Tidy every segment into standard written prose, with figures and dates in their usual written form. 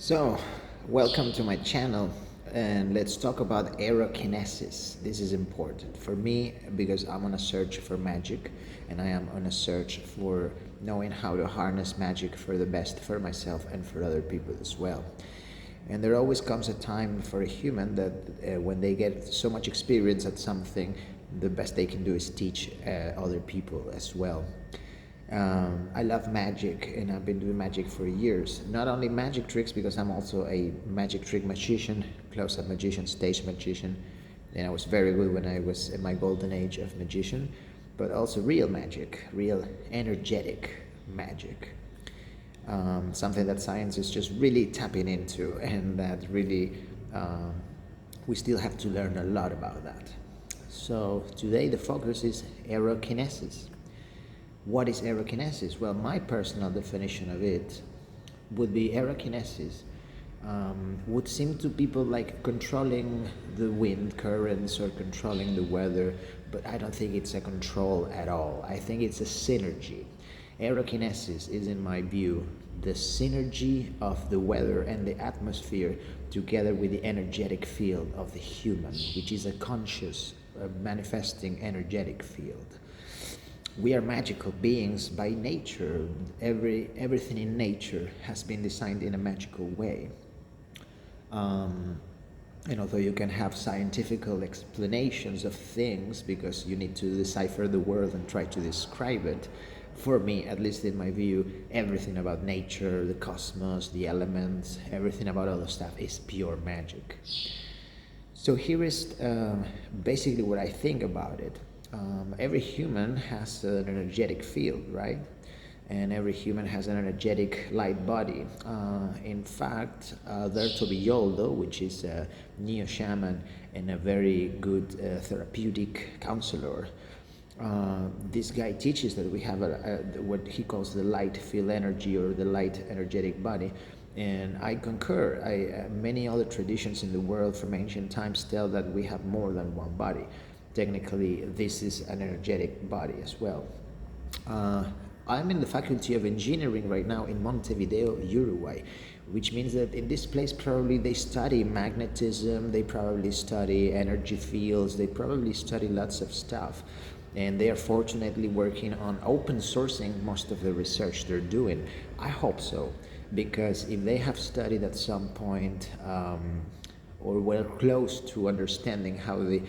So, welcome to my channel, and let's talk about aerokinesis. This is important for me because I'm on a search for magic, and I am on a search for knowing how to harness magic for the best for myself and for other people as well. And there always comes a time for a human that when they get so much experience at something, the best they can do is teach other people as well. I love magic, and I've been doing magic for years. Not only magic tricks, because I'm also a magic trick magician, close-up magician, stage magician, and I was very good when I was in my golden age of magician, but also real magic, real energetic magic. Something that science is just really tapping into, and that really we still have to learn a lot about that. So today the focus is aerokinesis. What is aerokinesis? Well, my personal definition of it would be aerokinesis would seem to people like controlling the wind currents or controlling the weather, but I don't think it's a control at all. I think it's a synergy. Aerokinesis is, in my view, the synergy of the weather and the atmosphere together with the energetic field of the human, which is a conscious, manifesting energetic field. We are magical beings by nature. Everything in nature has been designed in a magical way. And although you can have scientific explanations of things because you need to decipher the world and try to describe it, for me, at least in my view, everything about nature, the cosmos, the elements, everything about all the stuff is pure magic. So here is basically what I think about it. Every human has an energetic field, right? And every human has an energetic light body. In fact, Alberto Villoldo, which is a neo-shaman and a very good therapeutic counselor, this guy teaches that we have what he calls the light field energy or the light energetic body. And I concur. Many other traditions in the world from ancient times tell that we have more than one body. Technically, this is an energetic body as well. I'm in the Faculty of Engineering right now in Montevideo, Uruguay, which means that in this place probably they study magnetism, they probably study energy fields, they probably study lots of stuff. And they are fortunately working on open sourcing most of the research they're doing. I hope so, because if they have studied at some point or were close to understanding how the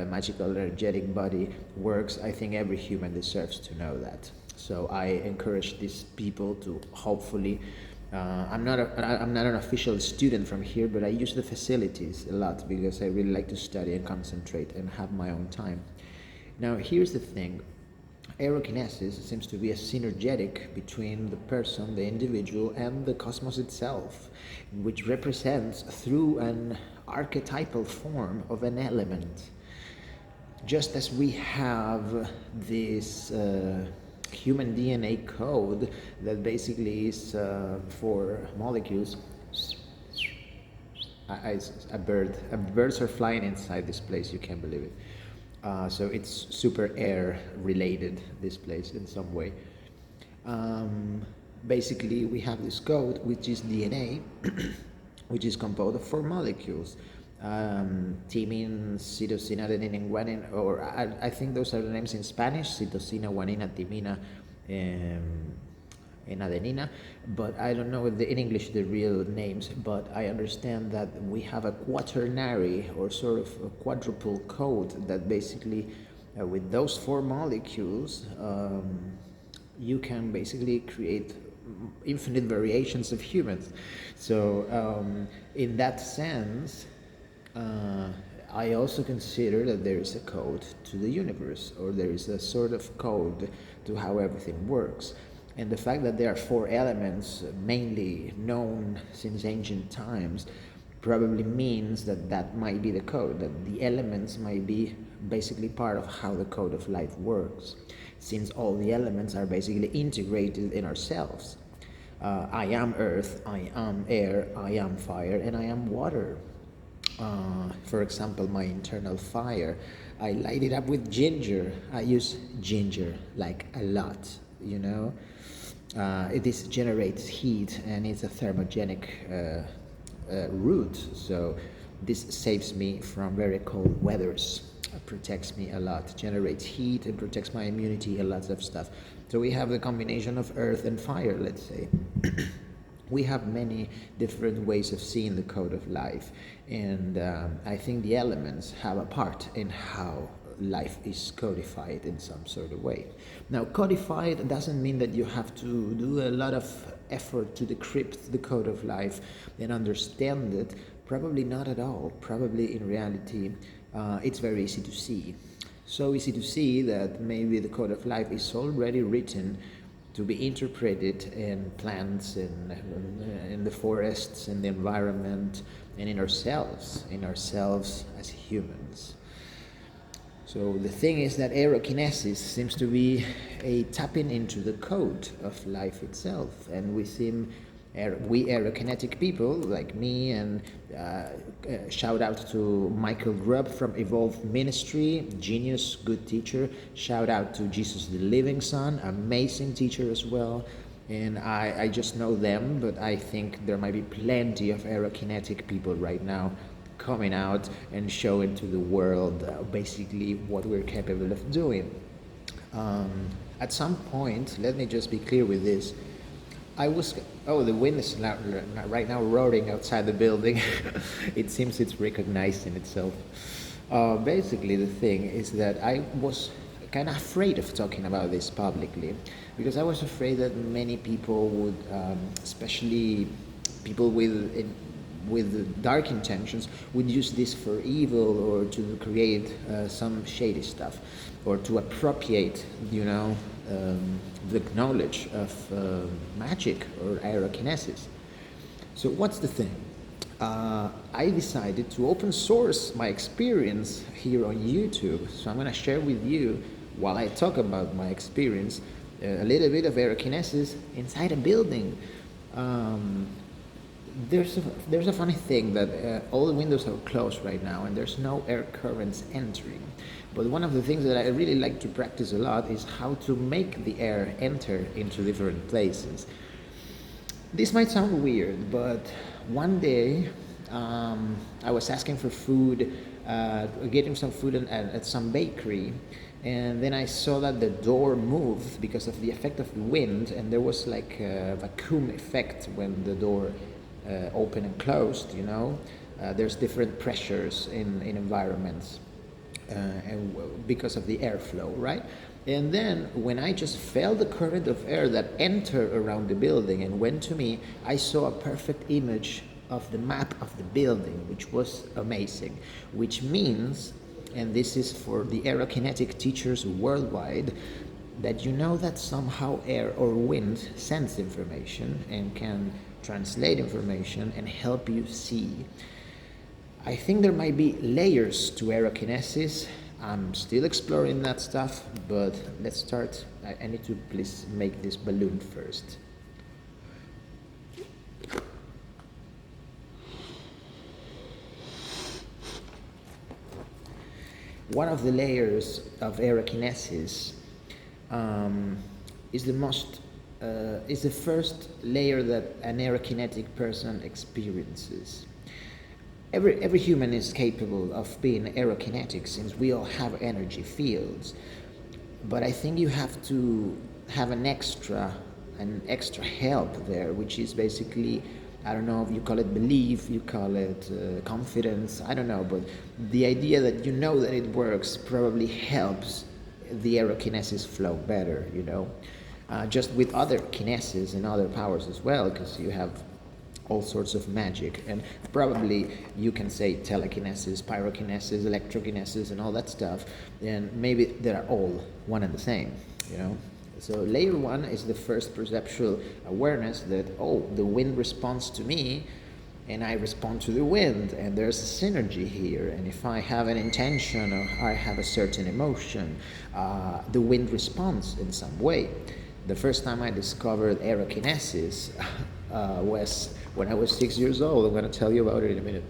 magical energetic body works, I think every human deserves to know that. So I encourage these people to hopefully, I'm not an official student from here, but I use the facilities a lot because I really like to study and concentrate and have my own time. Now here's the thing. Aerokinesis seems to be a synergetic between the person, the individual, and the cosmos itself, which represents through an archetypal form of an element. Just as we have this human DNA code that basically is for molecules. Birds are flying inside this place, you can't believe it. So it's super air related, this place, in some way. Basically, we have this code, which is DNA, which is composed of 4 molecules. Thymine, cytosine, adenine, and guanine, or I think those are the names in Spanish, cytosina, guanina, thymina, and adenina, but I don't know in English the real names, but I understand that we have a quaternary or sort of a quadruple code that basically with those 4 molecules you can basically create infinite variations of humans. So in that sense I also consider that there is a code to the universe, or there is a sort of code to how everything works. And the fact that there are 4 elements mainly known since ancient times probably means that that might be the code, that the elements might be basically part of how the code of life works, since all the elements are basically integrated in ourselves. I am earth, I am air, I am fire, and I am water. For example, my internal fire, I light it up with ginger. I use ginger like a lot, This generates heat, and it's a thermogenic root, so this saves me from very cold weathers, protects me a lot, generates heat and protects my immunity and lots of stuff. So we have the combination of earth and fire, let's say. We have many different ways of seeing the code of life, and I think the elements have a part in how life is codified in some sort of way. Now, codified doesn't mean that you have to do a lot of effort to decrypt the code of life and understand it. Probably not at all. Probably in reality, it's very easy to see. So easy to see that maybe the code of life is already written to be interpreted in plants, in the forests, in the environment, and in ourselves as humans. So the thing is that aerokinesis seems to be a tapping into the code of life itself, and we aerokinetic people like me, and shout out to Michael Grubb from Evolve Ministry, genius, good teacher. Shout out to Jesus the Living Son, amazing teacher as well. And I just know them, but I think there might be plenty of aerokinetic people right now coming out and showing to the world basically what we're capable of doing. At some point, let me just be clear with this. The wind is right now roaring outside the building. It seems it's recognizing itself. Basically, the thing is that I was kind of afraid of talking about this publicly, because I was afraid that many people would, especially people with dark intentions, would use this for evil or to create some shady stuff, or to appropriate, the knowledge of magic or aerokinesis. So what's the thing? I decided to open source my experience here on YouTube. So I'm going to share with you, while I talk about my experience, a little bit of aerokinesis inside a building. There's a funny thing that all the windows are closed right now and there's no air currents entering. But one of the things that I really like to practice a lot is how to make the air enter into different places. This might sound weird, but one day I was asking for food, getting some food at some bakery, and then I saw that the door moved because of the effect of the wind, and there was like a vacuum effect when the door open and closed, there's different pressures in environments and because of the airflow, right? And then when I just felt the current of air that entered around the building and went to me, I saw a perfect image of the map of the building, which was amazing. Which means, and this is for the aerokinetic teachers worldwide, that that somehow air or wind sends information and can translate information and help you see. I think there might be layers to aerokinesis. I'm still exploring that stuff, but let's start. I need to please make this balloon first. One of the layers of aerokinesis is the first layer that an aerokinetic person experiences. Every human is capable of being aerokinetic, since we all have energy fields. But I think you have to have an extra help there, which is basically, I don't know if you call it belief, you call it confidence, I don't know, but the idea that that it works probably helps the aerokinesis flow better, just with other kinesis and other powers as well, because you have all sorts of magic, and probably you can say telekinesis, pyrokinesis, electrokinesis, and all that stuff, and maybe they're all one and the same, So layer one is the first perceptual awareness that, the wind responds to me and I respond to the wind, and there's a synergy here, and if I have an intention or I have a certain emotion, the wind responds in some way. The first time I discovered aerokinesis was when I was 6 years old. I'm going to tell you about it in a minute.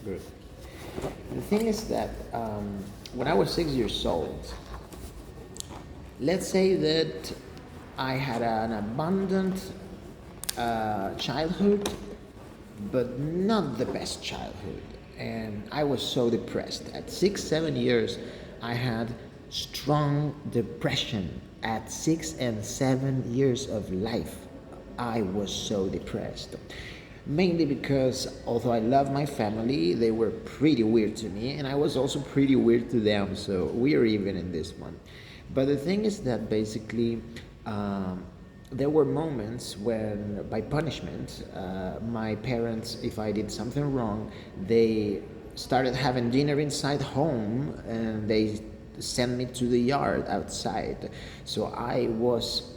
Good. The thing is that when I was 6 years old, let's say that I had an abundant childhood, but not the best childhood. And I was so depressed. At 6, 7 years, I had strong depression. At 6 and 7 years of life, I was so depressed. Mainly because although I love my family, they were pretty weird to me, and I was also pretty weird to them, so we're even in this one. But the thing is that basically, there were moments when, by punishment, my parents, if I did something wrong, they started having dinner inside home and they sent me to the yard outside. So I was,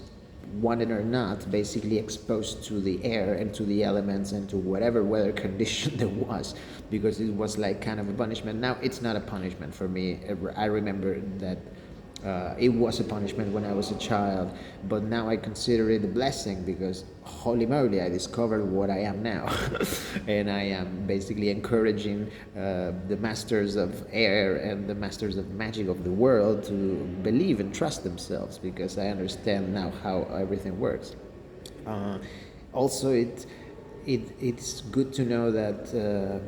wanted or not, basically exposed to the air and to the elements and to whatever weather condition there was, because it was like kind of a punishment. Now it's not a punishment for me. I remember that it was a punishment when I was a child, but now I consider it a blessing because, holy moly, I discovered what I am now. And I am basically encouraging the masters of air and the masters of magic of the world to believe and trust themselves, because I understand now how everything works. Also, it's good to know that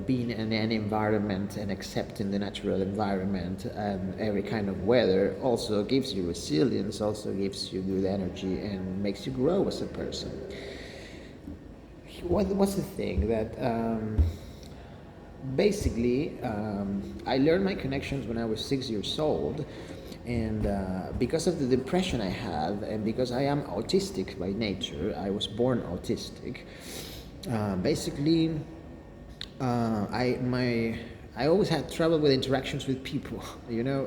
being in an environment and accepting the natural environment and every kind of weather also gives you resilience, also gives you good energy and makes you grow as a person. What's the thing that basically I learned my connections when I was 6 years old, and because of the depression I have, and because I am autistic by nature, I was born autistic. Basically, I always had trouble with interactions with people.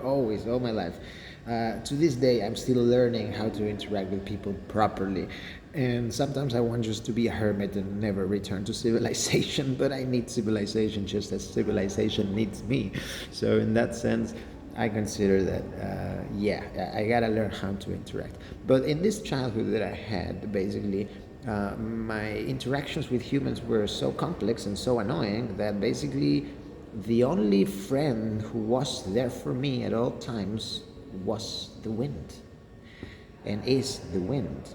Always, all my life. To this day, I'm still learning how to interact with people properly, and sometimes I want just to be a hermit and never return to civilization. But I need civilization just as civilization needs me. So in that sense, I consider that, I gotta learn how to interact. But in this childhood that I had, basically, my interactions with humans were so complex and so annoying that basically the only friend who was there for me at all times was the wind, and is the wind.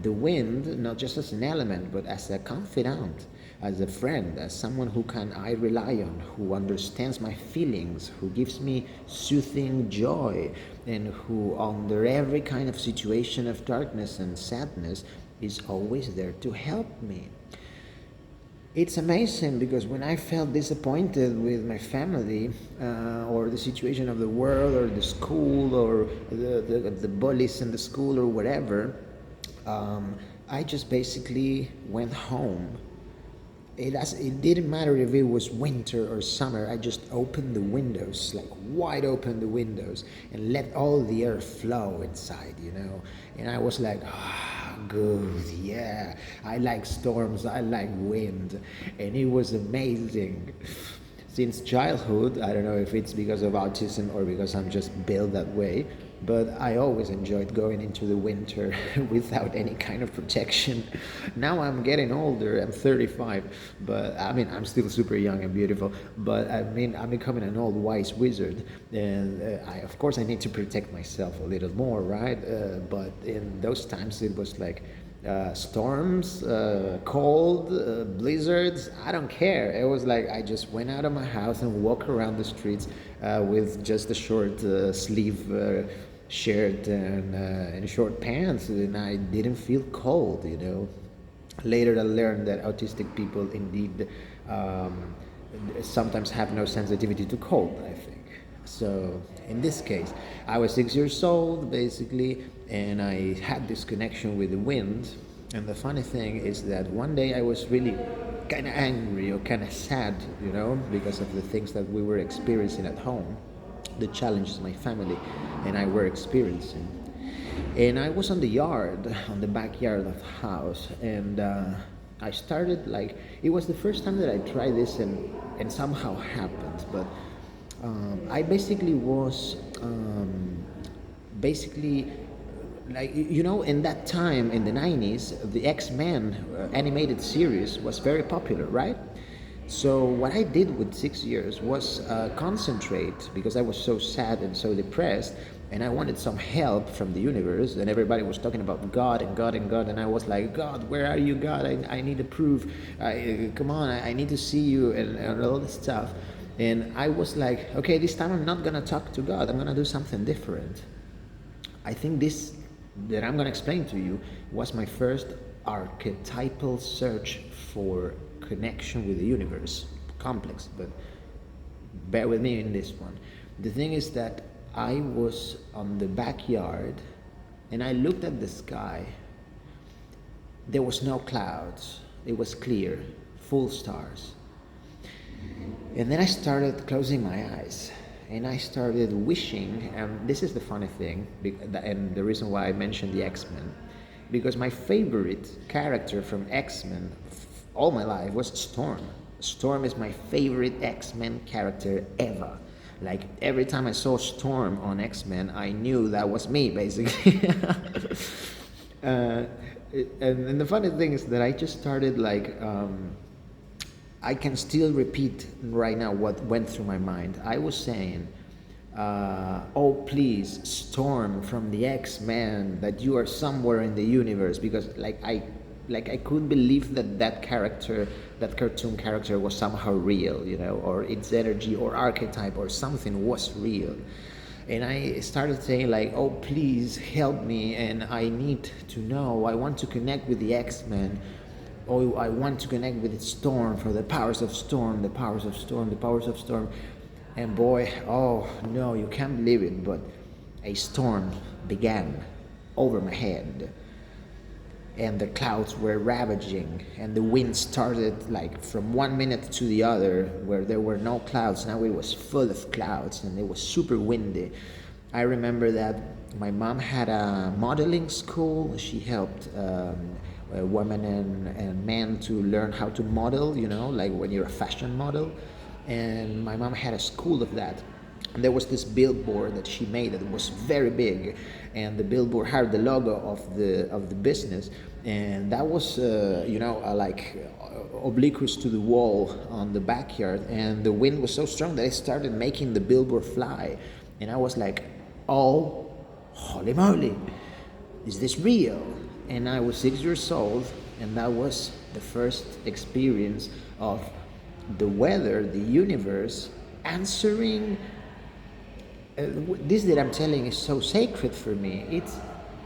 The wind, not just as an element, but as a confidant, as a friend, as someone who can I rely on, who understands my feelings, who gives me soothing joy, and who under every kind of situation of darkness and sadness is always there to help me. It's amazing because when I felt disappointed with my family, or the situation of the world, or the school, or the bullies in the school, or whatever, I just basically went home. It didn't matter if it was winter or summer. I just opened the windows, like wide open the windows, and let all the air flow inside, And I was like, good, yeah. I like storms, I like wind, and it was amazing. Since childhood, I don't know if it's because of autism or because I'm just built that way, but I always enjoyed going into the winter without any kind of protection. Now I'm getting older, I'm 35, but I'm still super young and beautiful, but I'm becoming an old wise wizard, and of course I need to protect myself a little more, right? But in those times it was like storms, cold, blizzards, I don't care. It was like I just went out of my house and walked around the streets with just a short sleeve shirt and short pants, and I didn't feel cold, Later I learned that autistic people indeed sometimes have no sensitivity to cold, I think. So in this case, I was 6 years old, basically, and I had this connection with the wind. And the funny thing is that one day I was really kind of angry or kind of sad, because of the things that we were experiencing at home, the challenges my family and I were experiencing. And I was on the backyard of the house, and I started, it was the first time that I tried this, and somehow happened, but I basically was in that time in the 90s, the X-Men animated series was very popular, right? So what I did with 6 years was concentrate, because I was so sad and so depressed, and I wanted some help from the universe. And everybody was talking about God and God and God, and I was like, God, where are you, God? I need a proof. Come on, I need to see you, and all this stuff. And I was like, okay, this time I'm not gonna talk to God. I'm gonna do something different. I think this that I'm gonna explain to you was my first archetypal search for connection with the universe. Complex, but bear with me in this one. The thing is that I was on the backyard and I looked at the sky. There was no clouds. It was clear, full stars. And then I started closing my eyes and I started wishing, and this is the funny thing, and the reason why I mentioned the X-Men, because my favorite character from X-Men all my life was Storm. Storm is my favorite X-Men character ever. Like every time I saw Storm on X-Men, I knew that was me, basically. And the funny thing is that I just started like, I can still repeat right now what went through my mind. I was saying, oh please, Storm from the X-Men, that you are somewhere in the universe, because I couldn't believe that character, that cartoon character, was somehow real, or its energy or archetype or something was real. And I started saying like, oh please help me, and I need to know, I want to connect with the X-Men. Oh, I want to connect with Storm, for the powers of Storm, the powers of Storm, the powers of Storm. And boy, oh no, you can't believe it, but a storm began over my head. And the clouds were ravaging, and the wind started like from 1 minute to the other, where there were no clouds. Now it was full of clouds, and it was super windy. I remember that my mom had a modeling school. She helped women and men to learn how to model, like when you're a fashion model. And my mom had a school of that. And there was this billboard that she made that was very big, and the billboard had the logo of the business, and that was obliquous to the wall on the backyard. And the wind was so strong that it started making the billboard fly. And I was like, oh, holy moly, is this real? And I was 6 years old, and that was the first experience of the weather, the universe answering. This that I'm telling is so sacred for me. It's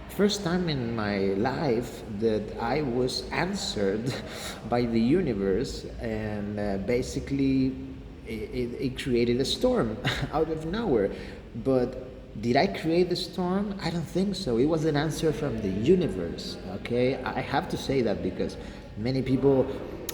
first time in my life that I was answered by the universe, and basically it created a storm out of nowhere. But did I create the storm? I don't think so. It was an answer from the universe. Okay, I have to say that, because many people,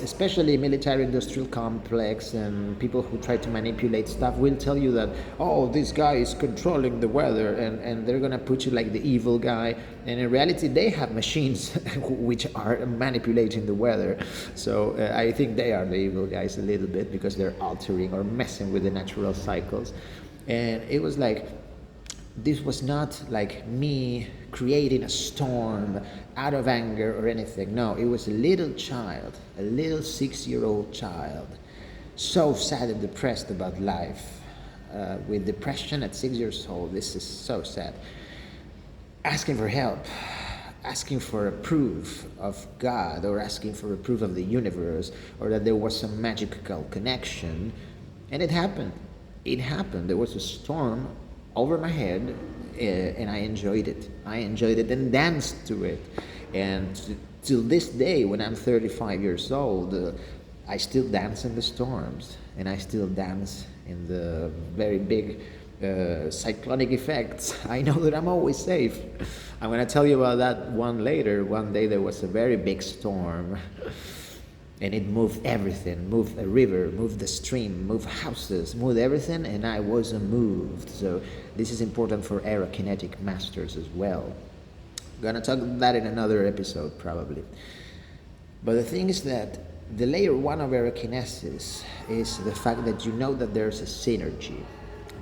especially military-industrial complex and people who try to manipulate stuff, will tell you that, oh, this guy is controlling the weather, and they're gonna put you like the evil guy. And in reality, they have machines which are manipulating the weather. So I think they are the evil guys a little bit, because they're altering or messing with the natural cycles. And it was like, this was not like me creating a storm out of anger or anything. No, it was a little child, a little 6-year-old child, so sad and depressed about life, with depression at 6 years old. This is so sad. Asking for help, asking for a proof of God, or asking for a proof of the universe, or that there was some magical connection. And it happened. It happened. There was a storm over my head, and I enjoyed it. I enjoyed it and danced to it. And till this day, when I'm 35 years old, I still dance in the storms, and I still dance in the very big cyclonic effects. I know that I'm always safe. I'm going to tell you about that one later. One day there was a very big storm, and it moved everything, moved a river, moved the stream, moved houses, moved everything, and I wasn't moved. So this is important for aerokinetic masters as well. I'm gonna talk about that in another episode probably. But the thing is that the layer 1 of aerokinesis is the fact that you know that there's a synergy.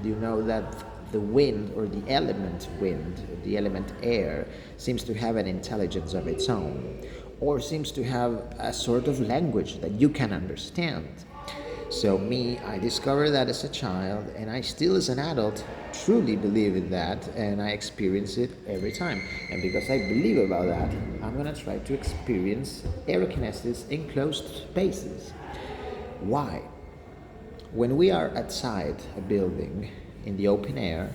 You know that the wind, or the element wind, the element air, seems to have an intelligence of its own, or seems to have a sort of language that you can understand. So me, I discovered that as a child, and I still as an adult truly believe in that, and I experience it every time. And because I believe about that, I'm gonna try to experience aerokinesis in closed spaces. Why? When we are outside a building in the open air,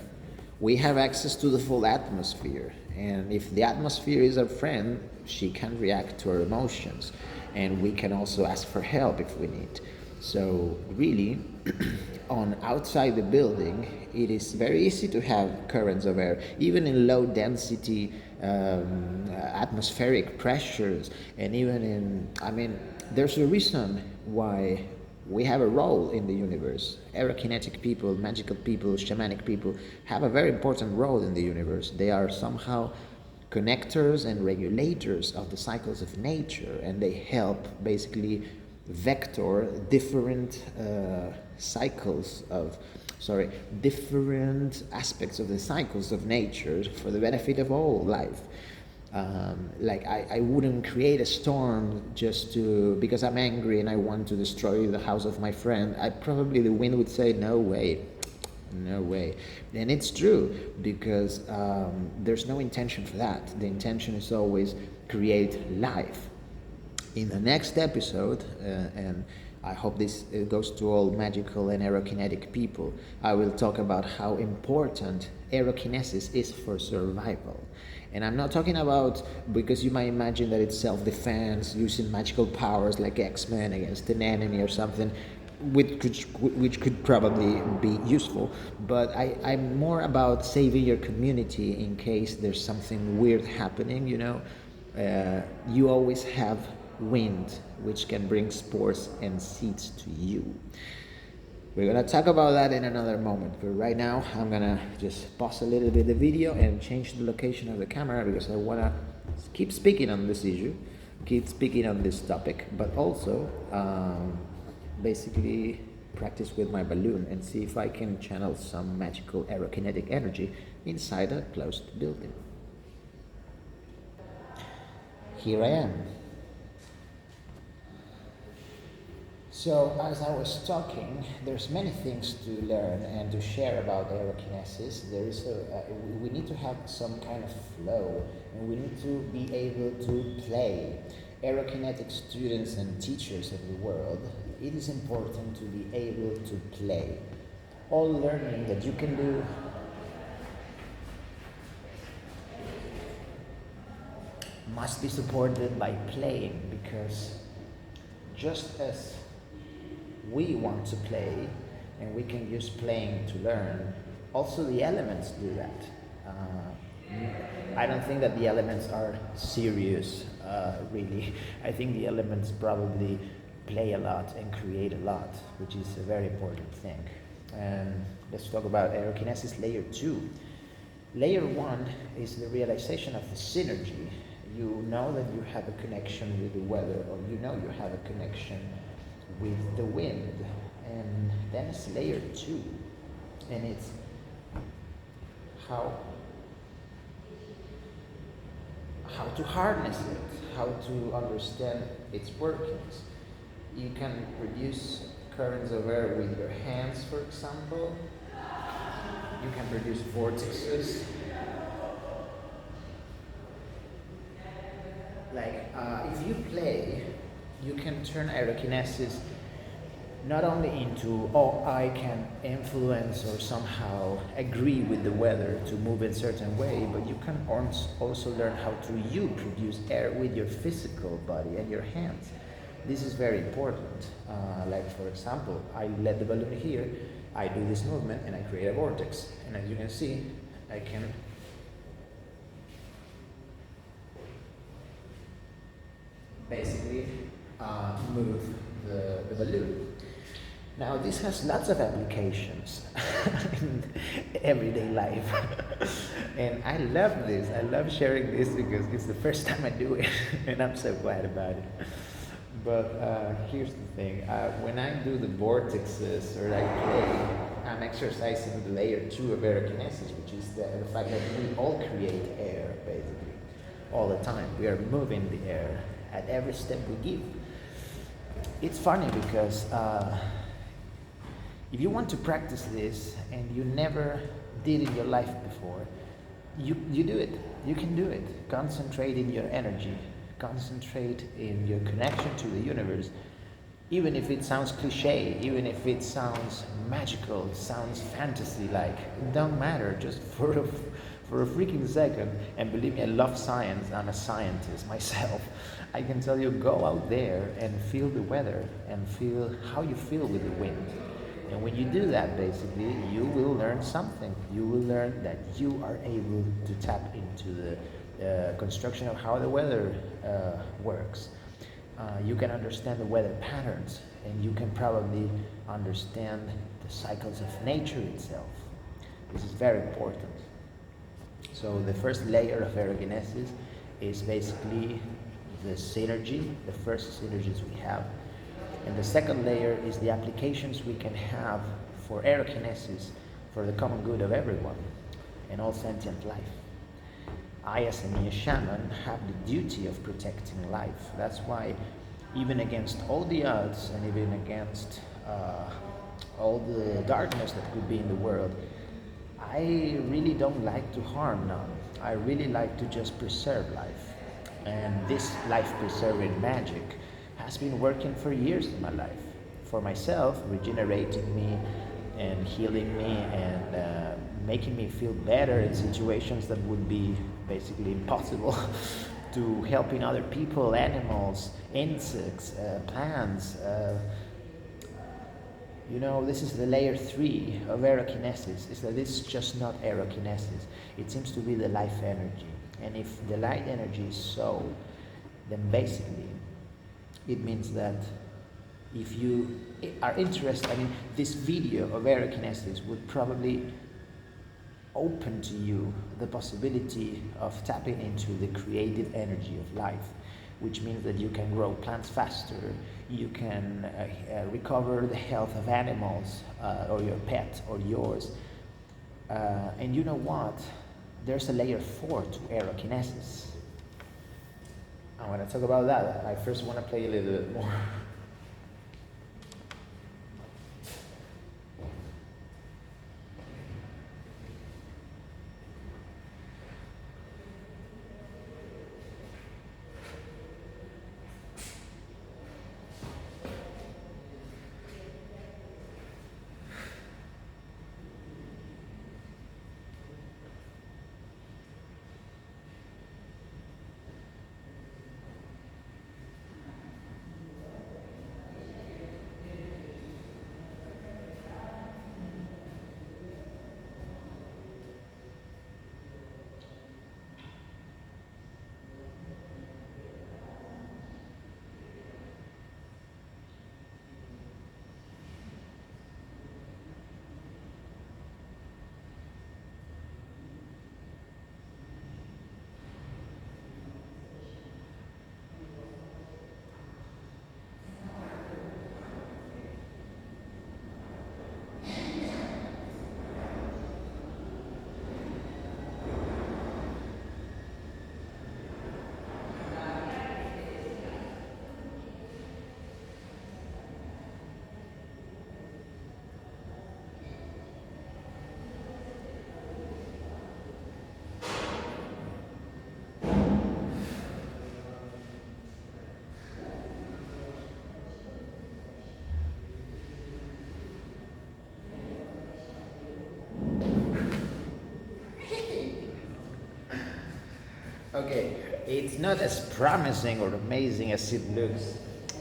we have access to the full atmosphere. And if the atmosphere is our friend, she can react to our emotions. And we can also ask for help if we need. So really, on outside the building, it is very easy to have currents of air, even in low density atmospheric pressures, and even in, I mean, there's a reason why we have a role in the universe. Aerokinetic people, magical people, shamanic people have a very important role in the universe. They are somehow connectors and regulators of the cycles of nature, and they help basically vector different different aspects of the cycles of nature for the benefit of all life. Like I wouldn't create a storm just to, because I'm angry and I want to destroy the house of my friend. The wind would say, no way, no way. And it's true, because there's no intention for that. The intention is always create life. In the next episode, and I hope this goes to all magical and aerokinetic people, I will talk about how important aerokinesis is for survival. And I'm not talking about, because you might imagine that it's self-defense, using magical powers like X-Men against an enemy or something, which could probably be useful. But I'm more about saving your community in case there's something weird happening, you know. You always have wind, which can bring spores and seeds to you. We're gonna talk about that in another moment, but right now I'm gonna just pause a little bit the video and change the location of the camera, because I wanna keep speaking on this issue, keep speaking on this topic, but also basically practice with my balloon and see if I can channel some magical aerokinetic energy inside a closed building. Here I am. So as I was talking, there's many things to learn and to share about aerokinesis. We need to have some kind of flow, and we need to be able to play. Aerokinetic students and teachers of the world, it is important to be able to play. All learning that you can do must be supported by playing, because just as we want to play, and we can use playing to learn, also the elements do that. I don't think that the elements are serious, really. I think the elements probably play a lot and create a lot, which is a very important thing. And let's talk about aerokinesis layer 2. Layer 1 is the realization of the synergy. You know that you have a connection with the weather, or you know you have a connection with the wind. And then it's layer 2, and it's how to harness it, how to understand its workings. You can produce currents of air with your hands, for example. You can produce vortexes. Like, if you play, you can turn aerokinesis not only into, oh, I can influence or somehow agree with the weather to move in a certain way, but you can also learn how to produce air with your physical body and your hands. This is very important. Like, for example, I let the balloon here, I do this movement, and I create a vortex. And as you can see, I can basically move the balloon. Now, this has lots of applications in everyday life. And I love this. I love sharing this because it's the first time I do it, and I'm so glad about it. But here's the thing. When I do the vortexes or I play, I'm exercising the layer 2 of aerokinesis, which is the fact that we all create air, basically, all the time. We are moving the air at every step we give. It's funny because If you want to practice this and you never did in your life before, you do it. You can do it. Concentrate in your energy. Concentrate in your connection to the universe. Even if it sounds cliche, even if it sounds magical, sounds fantasy-like, it don't matter. Just for a freaking second, and believe me, I love science. I'm a scientist myself. I can tell you, go out there and feel the weather and feel how you feel with the wind. And when you do that, basically, you will learn something. You will learn that you are able to tap into the construction of how the weather works. You can understand the weather patterns, and you can probably understand the cycles of nature itself. This is very important. So the first layer of aerokinesis is basically the synergy, the first synergies we have. And the second layer is the applications we can have for aerokinesis for the common good of everyone and all sentient life. I, as a Nia shaman, have the duty of protecting life. That's why, even against all the odds and even against all the darkness that could be in the world, I really don't like to harm none. I really like to just preserve life. And this life-preserving magic has been working for years in my life. For myself, regenerating me and healing me and making me feel better in situations that would be basically impossible. To helping other people, animals, insects, plants. This is the layer 3 of aerokinesis. Is that it's just not aerokinesis. It seems to be the life energy. And if the light energy is so, then basically it means that if you are interested, this video of aerokinesis would probably open to you the possibility of tapping into the creative energy of life, which means that you can grow plants faster, you can recover the health of animals or your pet or yours. And you know what? There's a layer 4 to aerokinesis. I want to talk about that. I first want to play a little bit more. Okay, it's not as promising or amazing as it looks.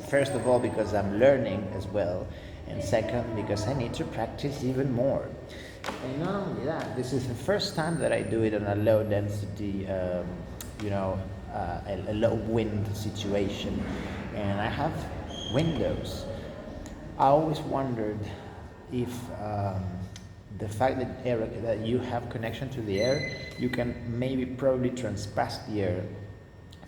First of all, because I'm learning as well, and second, because I need to practice even more. And not only that, this is the first time that I do it on a low density, a low wind situation, and I have windows. I always wondered if the fact that you have connection to the air, you can probably transpass the air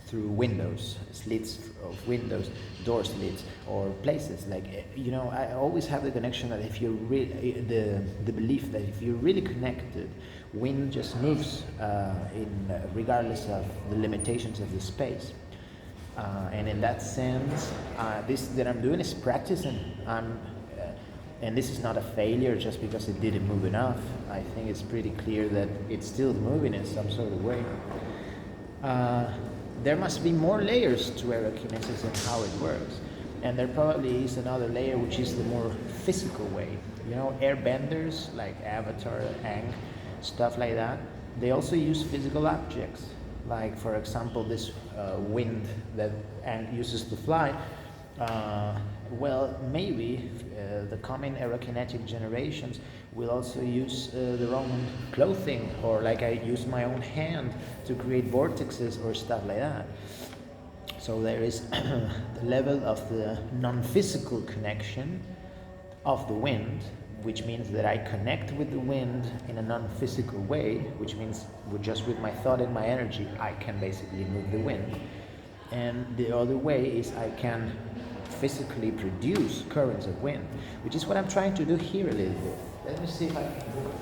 through windows, slits of windows, door slits, or places like, I always have the connection that if you're the belief that if you're really connected, wind just moves regardless of the limitations of the space. And in that sense, this that I'm doing is practice, and I'm And this is not a failure just because it didn't move enough. I think it's pretty clear that it's still moving in some sort of way. There must be more layers to aerokinesis and how it works. And there probably is another layer which is the more physical way. You know, airbenders like Avatar, Aang, stuff like that, they also use physical objects. Like, for example, this wind that Aang uses to fly. Well, maybe the coming aerokinetic generations will also use their own clothing, or like I use my own hand to create vortexes or stuff like that. So there is the level of the non-physical connection of the wind, which means that I connect with the wind in a non-physical way, which means just with my thought and my energy, I can basically move the wind. And the other way is I can physically produce currents of wind, which is what I'm trying to do here a little bit. Let me see if I can do it.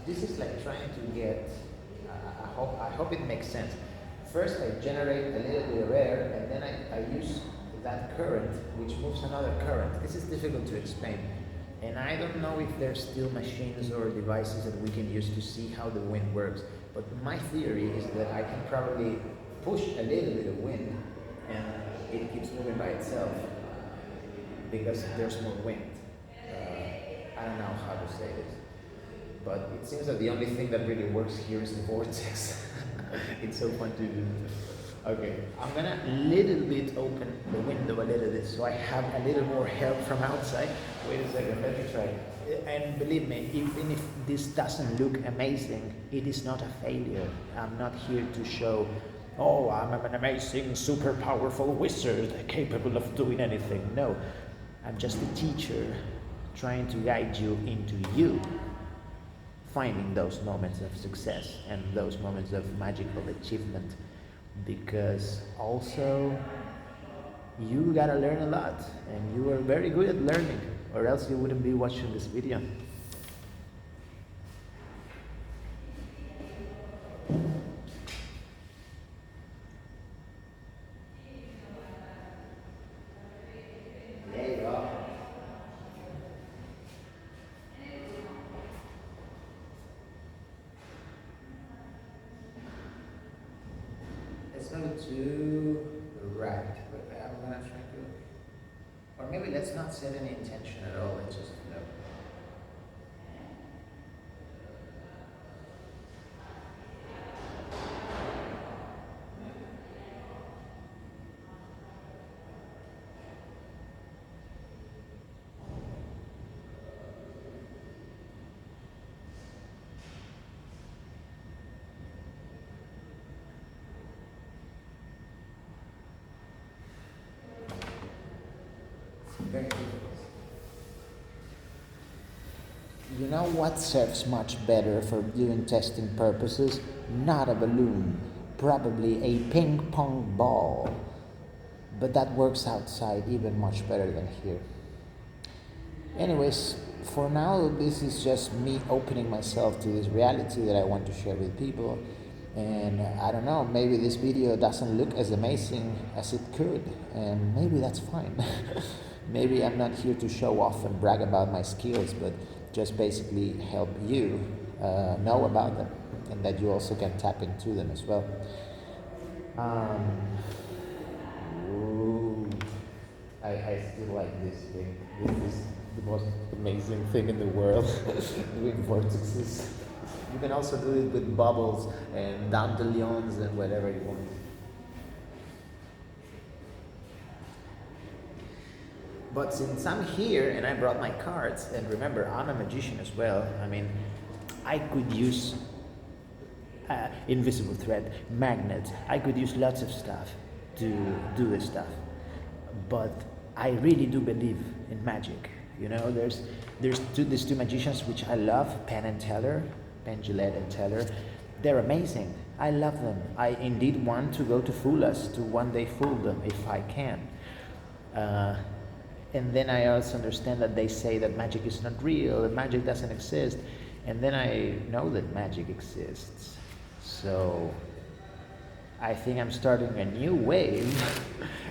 This is like trying to get, I hope it makes sense. First I generate a little bit of air, and then I use that current, which moves another current. This is difficult to explain. And I don't know if there's still machines or devices that we can use to see how the wind works. But my theory is that I can probably push a little bit of wind and it keeps moving by itself because there's more wind. I don't know how to say this. But it seems that the only thing that really works here is the vortex. It's so fun to do. Okay, I'm gonna little bit open the window a little bit so I have a little more help from outside. Wait a second, let me try. And believe me, even if this doesn't look amazing, it is not a failure. I'm not here to show, oh, I'm an amazing, super powerful wizard capable of doing anything. No, I'm just a teacher trying to guide you into you finding those moments of success and those moments of magical achievement. Because also you gotta learn a lot, and you are very good at learning, or else you wouldn't be watching this video. There you go. Let's go to the right, but I'm gonna try to, or maybe let's not set any intention at all, let's just flow. Very difficult. You know what serves much better for doing testing purposes? Not a balloon, probably a ping pong ball. But that works outside even much better than here. Anyways, for now, this is just me opening myself to this reality that I want to share with people. And I don't know, maybe this video doesn't look as amazing as it could, and maybe that's fine. Maybe I'm not here to show off and brag about my skills, but just basically help you know about them, and that you also can tap into them as well. I still like this thing. This is the most amazing thing in the world, doing vortexes. You can also do it with bubbles and dandelions and whatever you want. But since I'm here and I brought my cards, and remember, I'm a magician as well. I mean, I could use invisible thread, magnets. I could use lots of stuff to do this stuff. But I really do believe in magic. You know, there's these two magicians which I love, Penn and Teller, Penn Jillette and Teller. They're amazing. I love them. I indeed want to go to fool us, to one day fool them if I can. And then I also understand that they say that magic is not real, that magic doesn't exist. And then I know that magic exists. So I think I'm starting a new wave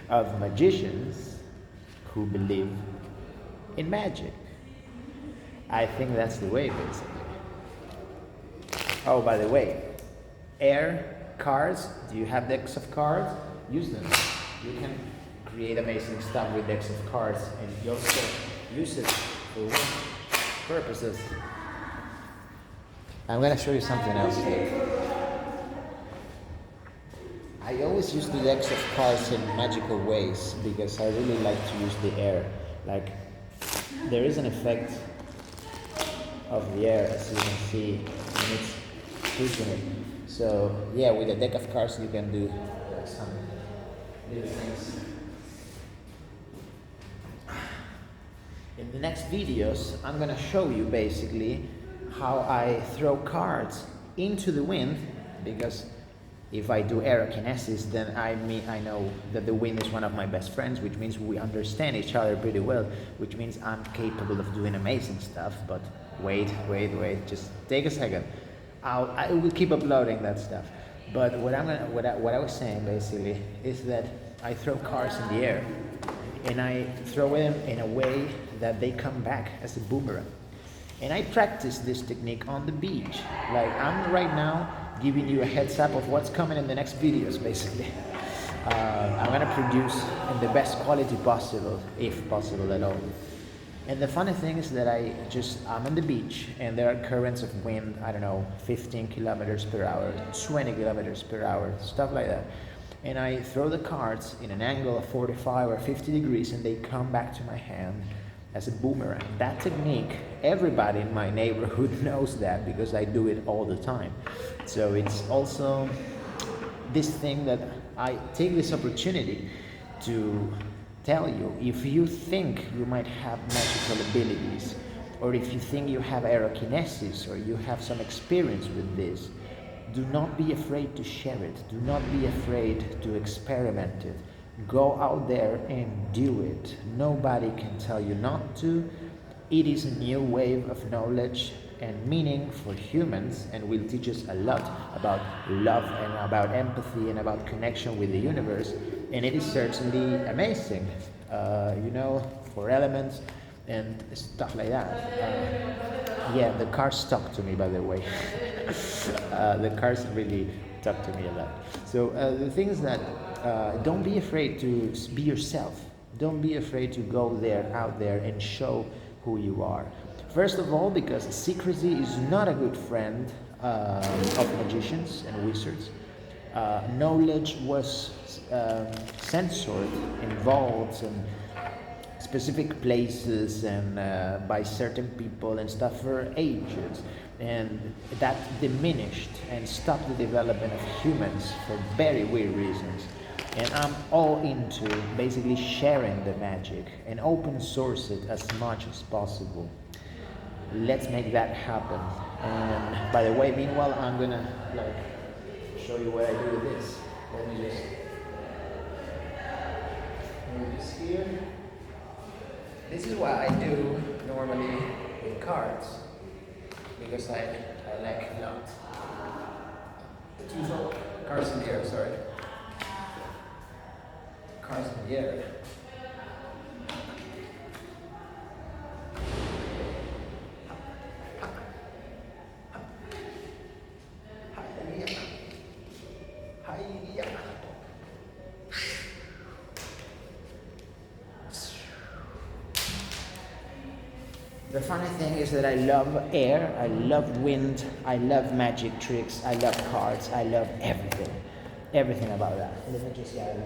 of magicians who believe in magic. I think that's the way, basically. Oh, by the way, air cards. Do you have decks of cards? Use them. You can create amazing stuff with decks of cards, and you also use it for purposes. I'm gonna show you something else here. I always use the decks of cards in magical ways because I really like to use the air. Like, there is an effect of the air, as you can see, and it's pushing it. So yeah, with a deck of cards you can do some little things. In the next videos, I'm gonna show you basically how I throw cards into the wind, because if I do aerokinesis, then I know that the wind is one of my best friends, which means we understand each other pretty well, which means I'm capable of doing amazing stuff. But wait, just take a second. I will keep uploading that stuff. But what I was saying basically is that I throw cards in the air, and I throw them in a way that they come back as a boomerang. And I practice this technique on the beach. Like, I'm right now giving you a heads up of what's coming in the next videos, basically. I'm gonna produce in the best quality possible, if possible at all. And the funny thing is that I'm on the beach, and there are currents of wind, I don't know, 15 kilometers per hour, 20 kilometers per hour, stuff like that. And I throw the cards in an angle of 45 or 50 degrees, and they come back to my hand as a boomerang. That technique, everybody in my neighborhood knows that, because I do it all the time. So it's also this thing that I take this opportunity to tell you, if you think you might have magical abilities, or if you think you have aerokinesis, or you have some experience with this, do not be afraid to share it. Do not be afraid to experiment it. Go out there and do it. Nobody can tell you not to. It is a new wave of knowledge and meaning for humans, and will teach us a lot about love and about empathy and about connection with the universe. And it is certainly amazing, for elements and stuff like that. Yeah, the cars talk to me, by the way. The cars really talk to me a lot. So the thing is that don't be afraid to be yourself. Don't be afraid to go out there and show who you are. First of all, because secrecy is not a good friend of magicians and wizards. Knowledge was censored in vaults and specific places and by certain people and stuff for ages, and that diminished and stopped the development of humans for very weird reasons. And I'm all into basically sharing the magic and open source it as much as possible. Let's make that happen. And by the way, meanwhile, I'm gonna show you what I do with this. Let me just move this here. This is what I do normally with cards, because I like a lot. Cards in the air, sorry. Cards in the air. The funny thing is that I love air, I love wind, I love magic tricks, I love cards, I love everything. Everything about that. Let me just get it.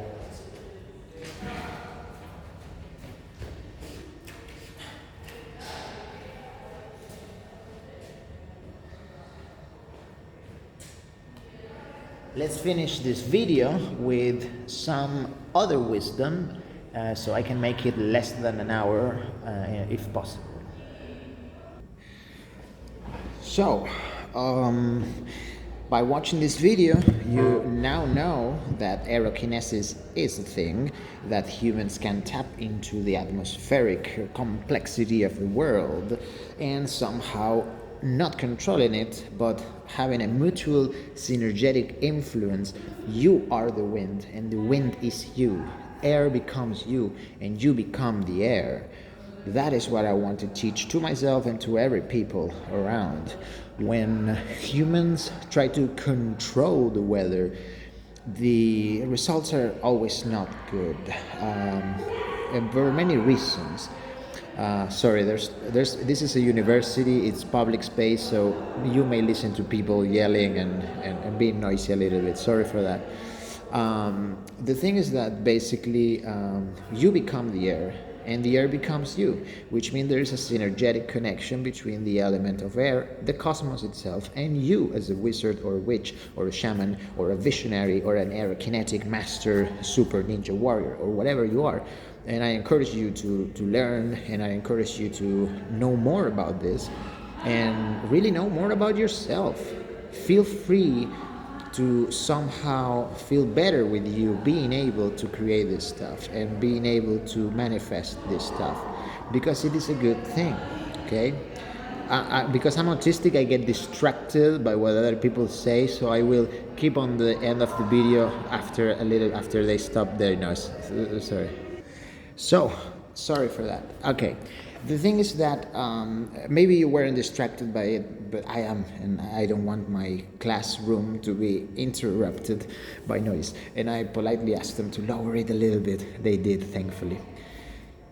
Let's finish this video with some other wisdom, so I can make it less than an hour, if possible. So, by watching this video, you now know that aerokinesis is a thing, that humans can tap into the atmospheric complexity of the world and somehow not controlling it, but having a mutual synergetic influence. You are the wind, and the wind is you. Air becomes you, and you become the air. That is what I want to teach to myself and to every people around. When humans try to control the weather, the results are always not good, and for many reasons. Sorry, this is a university, it's public space, so you may listen to people yelling and being noisy a little bit. Sorry for that. The thing is that basically you become the air and the air becomes you, which means there is a synergetic connection between the element of air, the cosmos itself, and you as a wizard or a witch or a shaman or a visionary or an aerokinetic master, super ninja warrior, or whatever you are. And I encourage you to learn, and I encourage you to know more about this and really know more about yourself. Feel free to somehow feel better with you being able to create this stuff and being able to manifest this stuff, because it is a good thing. Okay, because I'm autistic, I get distracted by what other people say, so I will keep on the end of the video after they stop their noise. Sorry. So, sorry for that. Okay, the thing is that maybe you weren't distracted by it, but I am, and I don't want my classroom to be interrupted by noise. And I politely asked them to lower it a little bit. They did, thankfully.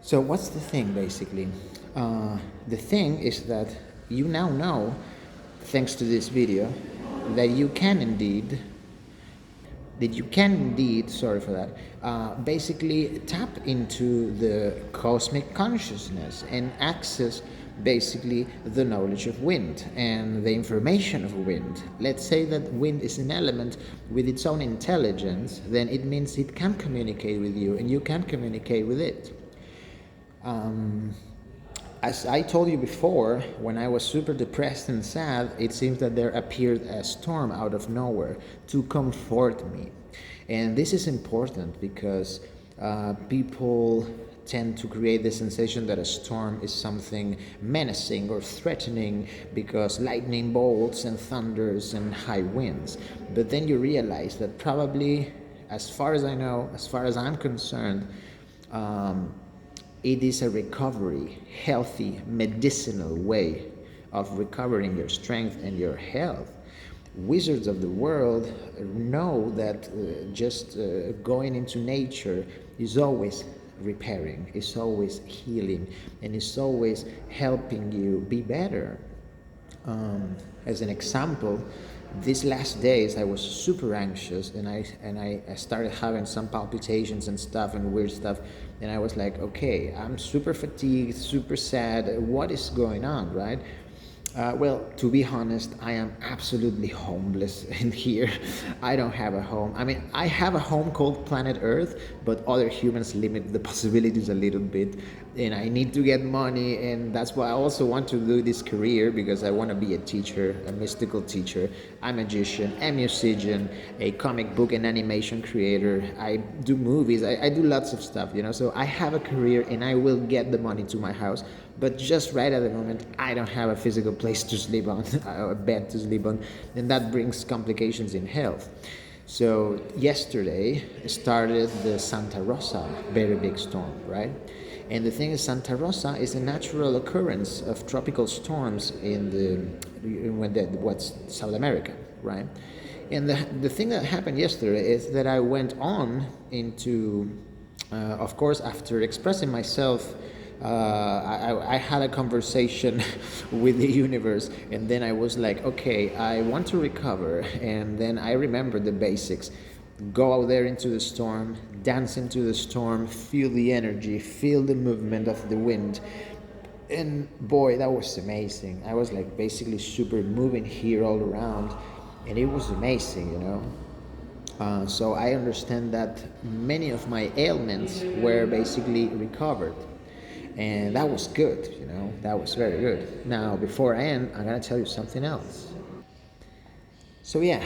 So what's the thing, basically? The thing is that you now know, thanks to this video, that you can indeed, sorry for that, basically tap into the cosmic consciousness and access basically the knowledge of wind and the information of wind. Let's say that wind is an element with its own intelligence, then it means it can communicate with you and you can communicate with it. As I told you before, when I was super depressed and sad, it seems that there appeared a storm out of nowhere to comfort me. And this is important because people tend to create the sensation that a storm is something menacing or threatening because lightning bolts and thunders and high winds. But then you realize that probably, as far as I know, as far as I'm concerned, it is a recovery, healthy, medicinal way of recovering your strength and your health. Wizards of the world know that just going into nature is always repairing, is always healing, and is always helping you be better. As an example, these last days I was super anxious, and I started having some palpitations and stuff and weird stuff, and I was like, okay, I'm super fatigued, super sad, what is going on, right? Well, to be honest, I am absolutely homeless in here. I don't have a home. I mean, I have a home called planet Earth, but other humans limit the possibilities a little bit. And I need to get money, and that's why I also want to do this career, because I want to be a teacher, a mystical teacher, a magician, a musician, a comic book and animation creator. I do movies, I do lots of stuff, you know. So I have a career and I will get the money to my house. But just right at the moment, I don't have a physical place to sleep on, a bed to sleep on, and that brings complications in health. So yesterday started the Santa Rosa very big storm, right? And the thing is, Santa Rosa is a natural occurrence of tropical storms in what's South America, right? And the thing that happened yesterday is that I went on into, of course, after expressing myself, I had a conversation with the universe, and then I was like, okay, I want to recover. And then I remembered the basics. Go out there into the storm, dance into the storm, feel the energy, feel the movement of the wind. And boy, that was amazing. I was like basically super moving here all around, and it was amazing, you know. So I understand that many of my ailments were basically recovered. And that was good, you know, that was very good. Now, before I end, I'm going to tell you something else. So yeah,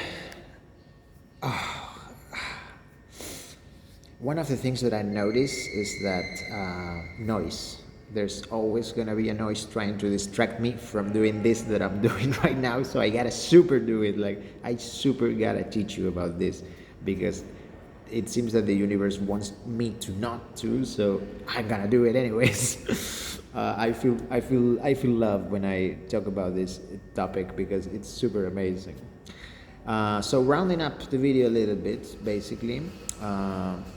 one of the things that I notice is that noise. There's always gonna be a noise trying to distract me from doing this that I'm doing right now. So I gotta super do it. Like, I super gotta teach you about this, because it seems that the universe wants me to not to, so I'm gonna do it anyways. I feel love when I talk about this topic, because it's super amazing. So rounding up the video a little bit, basically,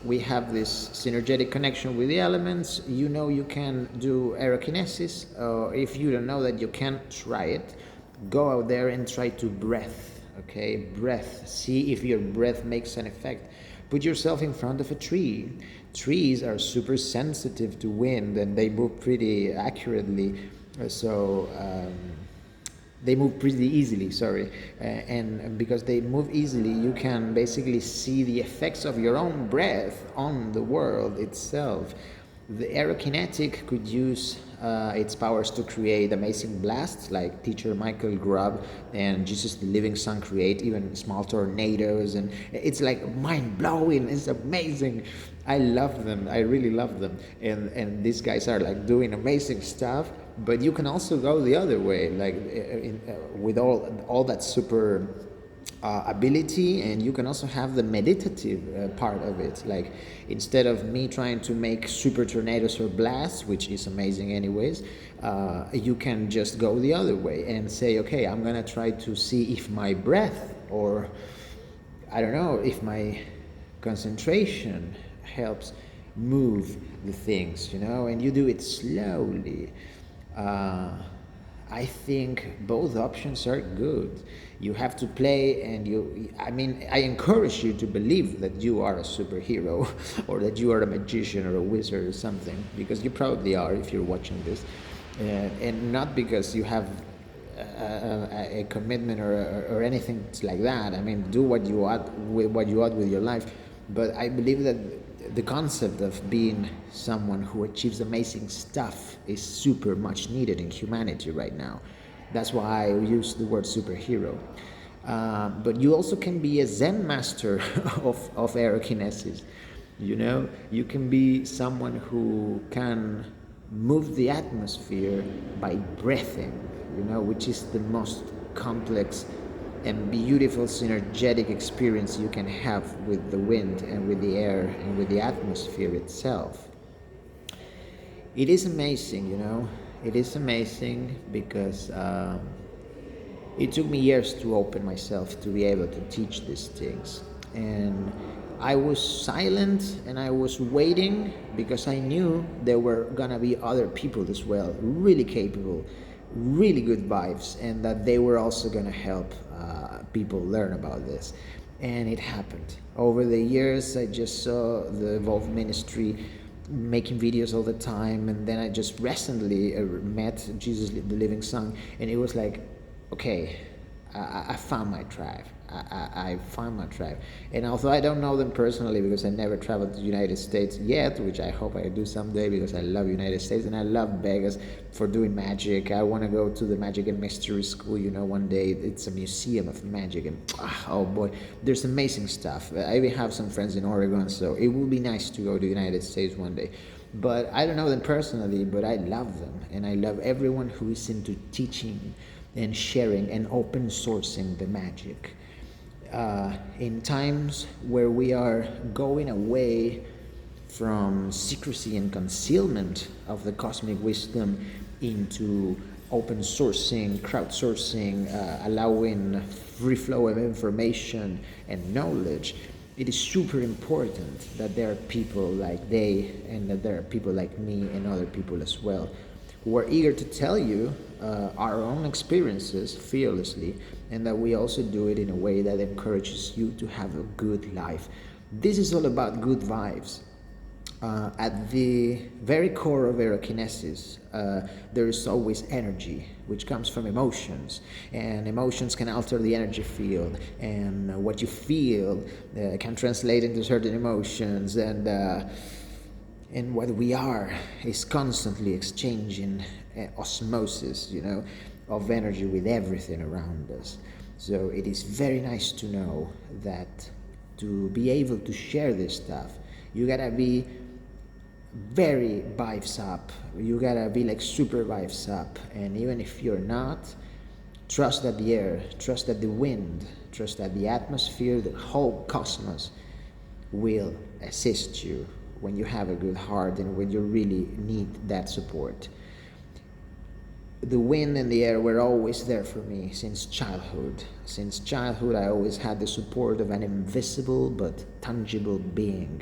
we have this synergetic connection with the elements. You know, you can do aerokinesis, or if you don't know that, you can try it. Go out there and try to breath, okay? Breath. See if your breath makes an effect. Put yourself in front of a tree. Trees are super sensitive to wind, and they move pretty accurately. So they move pretty easily, sorry. And because they move easily, you can basically see the effects of your own breath on the world itself. The aerokinetic could use its powers to create amazing blasts, like teacher Michael Grubb and Jesus the Living Son create even small tornadoes, and it's like mind-blowing. It's amazing. I love them. I really love them. And these guys are like doing amazing stuff. But you can also go the other way, like with all that super ability, and you can also have the meditative part of it. Like, instead of me trying to make super tornadoes or blasts, which is amazing anyways, you can just go the other way and say, okay, I'm gonna try to see if my breath, or I don't know, if my concentration helps move the things, you know, and you do it slowly. I think both options are good. You have to play, and I encourage you to believe that you are a superhero or that you are a magician or a wizard or something, because you probably are if you're watching this, and not because you have a commitment or anything like that. I mean, do what you ought with your life. But I believe that the concept of being someone who achieves amazing stuff is super much needed in humanity right now. That's why I use the word superhero. But you also can be a Zen master of aerokinesis. You know, you can be someone who can move the atmosphere by breathing, you know, which is the most complex and beautiful synergetic experience you can have with the wind and with the air and with the atmosphere itself. It is amazing, you know. It is amazing because it took me years to open myself to be able to teach these things. And I was silent and I was waiting, because I knew there were gonna be other people as well, really capable, really good vibes, and that they were also gonna help people learn about this. And it happened. Over the years, I just saw the Evolve Ministry making videos all the time, and then I just recently met Jesus the Living Son, and it was like, okay, I found my tribe. I found my tribe. And although I don't know them personally, because I never traveled to the United States yet, which I hope I do someday, because I love United States and I love Vegas for doing magic. I want to go to the Magic and Mystery School, you know, one day. It's a museum of magic, and oh boy, there's amazing stuff. I even have some friends in Oregon, so it would be nice to go to the United States one day. But I don't know them personally, but I love them, and I love everyone who is into teaching and sharing and open sourcing the magic. In times where we are going away from secrecy and concealment of the cosmic wisdom into open sourcing, crowdsourcing, allowing free flow of information and knowledge, it is super important that there are people like they, and that there are people like me and other people as well, who are eager to tell you our own experiences fearlessly, and that we also do it in a way that encourages you to have a good life. This is all about good vibes. At the very core of aerokinesis, there is always energy, which comes from emotions, and emotions can alter the energy field, and what you feel can translate into certain emotions, and what we are is constantly exchanging osmosis, you know, of energy with everything around us. So it is very nice to know that to be able to share this stuff, you gotta be very vibes up. You gotta be like super vibes up. And even if you're not, trust that the air, trust that the wind, trust that the atmosphere, the whole cosmos will assist you when you have a good heart and when you really need that support. The wind and the air were always there for me since childhood. Since childhood, I always had the support of an invisible but tangible being,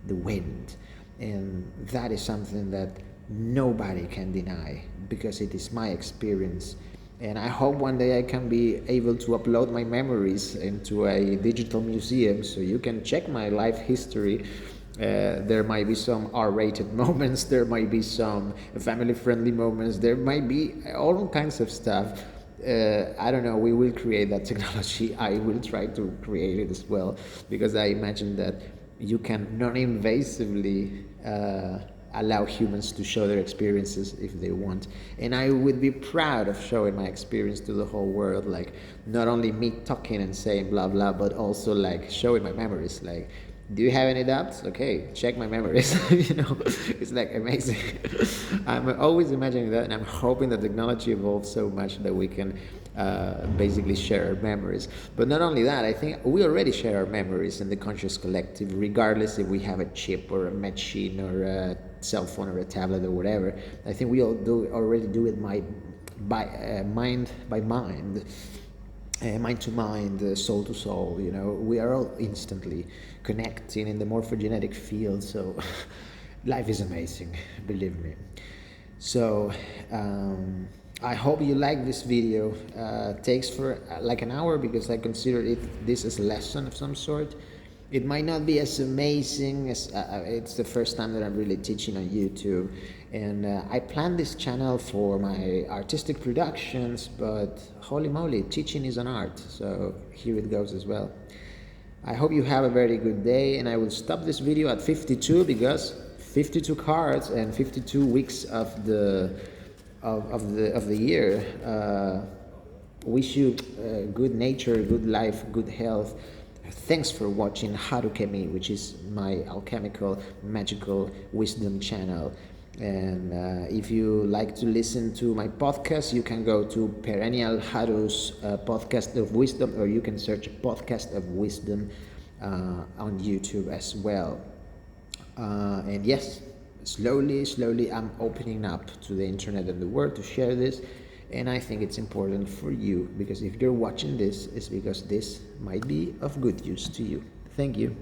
the wind. And that is something that nobody can deny because it is my experience. And I hope one day I can be able to upload my memories into a digital museum so you can check my life history. There might be some R-rated moments, there might be some family-friendly moments, there might be all kinds of stuff. I don't know, we will create that technology. I will try to create it as well, because I imagine that you can non-invasively allow humans to show their experiences if they want. And I would be proud of showing my experience to the whole world, like not only me talking and saying blah blah, but also like showing my memories. Like, do you have any doubts? Okay, check my memories. You know, it's like amazing. I'm always imagining that, and I'm hoping that technology evolves so much that we can basically share our memories. But not only that, I think we already share our memories in the conscious collective, regardless if we have a chip or a machine or a cell phone or a tablet or whatever. I think we all already do it by mind by mind. Mind to mind, soul to soul, you know, we are all instantly connecting in the morphogenetic field. So life is amazing, believe me. So I hope you like this video. Takes for like an hour because I consider this as a lesson of some sort. It might not be as amazing as it's the first time that I'm really teaching on YouTube, and I planned this channel for my artistic productions, but holy moly, teaching is an art, so here it goes as well. I hope you have a very good day, and I will stop this video at 52 because 52 cards and 52 weeks of the year. Wish you good nature, good life, good health. Thanks for watching Harukemi, which is my alchemical, magical wisdom channel. And if you like to listen to my podcast, you can go to Perennialharu's podcast of wisdom, or you can search podcast of wisdom on YouTube as well. And yes, slowly I'm opening up to the internet and the world to share this. And I think it's important for you, because if you're watching this, it's because this might be of good use to you. Thank you.